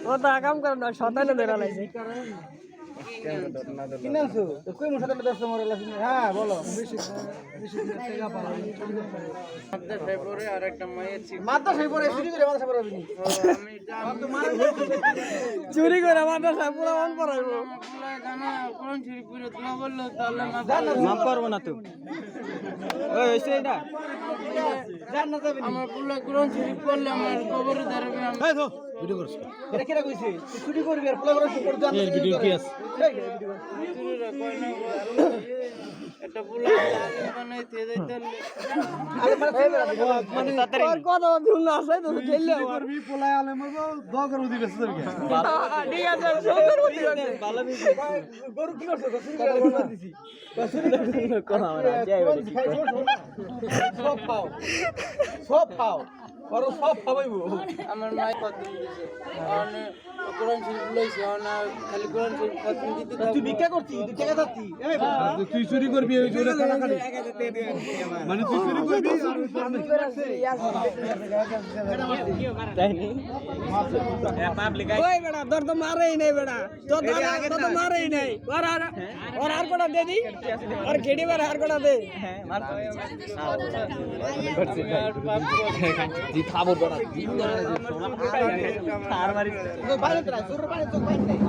ও তো কাম করে না শতানে ধরে লাইছে কিনাছো কই মোটা দামে 10 মরে লাসি হ্যাঁ বলো বেশি টাকা পাবো মাদ্দা ফেব্রুয়ারি আর একটা মায়ের মাদ্দা ফেব্রুয়ারি চুরি করে মাদ্দা ফেব্রুয়ারি আমি তো মারা চুরি করে মাদ্দা পুরো অন পড়াইবো জানা কোন চুরি পুরো তোলা বললো তাহলে মাপ করব না তুই ওই হইছে এটা জান না যাবে আমার পুরো কোন চুরি করলে আমার কবরে ধরবে আমি এই তো ভিডিও করছ এটা কেডা কইছে চুরি করবি আর পুরো করে জান এই ভিডিও কি আছে একটা পুরো মানে তে যাইতে মানে তোর কত ভুল আছে তো খেললে করবি পোলাই আলে মগো দগর উদি বেশ যাবে ঠিক আছে সুন্দর উদি আছে ভালো দিছি গরু কি করছ চুরি করে দিছি চুরি কোন আমরা যাই সব পাও করো সব পাবাইবো আমার মাই কত দিছে মানে কোরআন শরীফ লইছে না খালি কোরআন শরীফ কত দিতে তুই ভিক্ষা করছিস তুই টাকা দিতি এই তুই চুরি করবি ওই জোরে টাকা খালি মানে তুই চুরি করবি তাই নি পাবলিক ওই বেটা তোর তো মারেই নাই বেটা তো তো মারেই নাই और हार कोड़ा दे दी और केडी बार हार कोड़ा दे जी खाबो बड़ा तार मारी तो बारे तेरा सुर बारे तो बाइन नहीं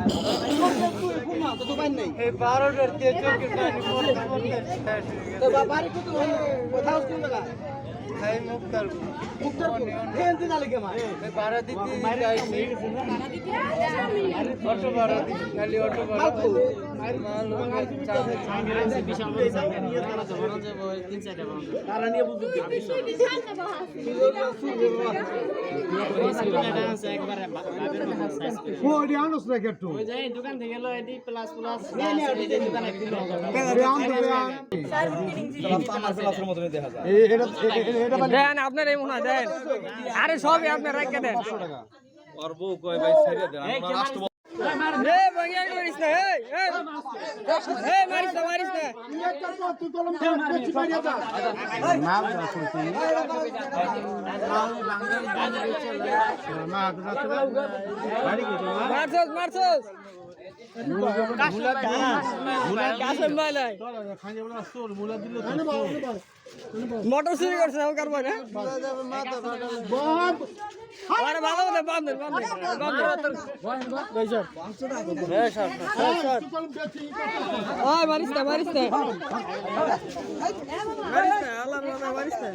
तो बाइन नहीं ए 12 डरते चोर के तो बारे को तो কথা क्यों लगा खाई मुक्तर खेल दिन लगे मार 12 দিতে যাইছি অটো 12 দিন খালি অটো 12 মাল বিশাল নিয়ে তারা জমানো যাবে 3-4 টাকা তারা নিয়ে বুঝতে ও রিয়ানোস না কেটু ওই যাই দোকান থেকে গেল এডি প্লাস প্লাস এই যে দোকানে দিল আমার প্লাসের মতই দেখা যায় এটা দেন আপনার এই মনে দেন আরে সবই আপনি রাখকে দেন আর বউ কয় ভাই ছেড়ে দেন আমরা রাষ্ট্র রে ভাঙিয়া করিস না এই এই মারিস না তুই কলম দে বেশি মারিয়া যা নাম ধরা করছিস মারছস কাসম ভাই মোটর চুরি করছে ও কারবার না আরে ভালো না বান্ধ ওই মারিস না আল্লাহর নামে মারিস না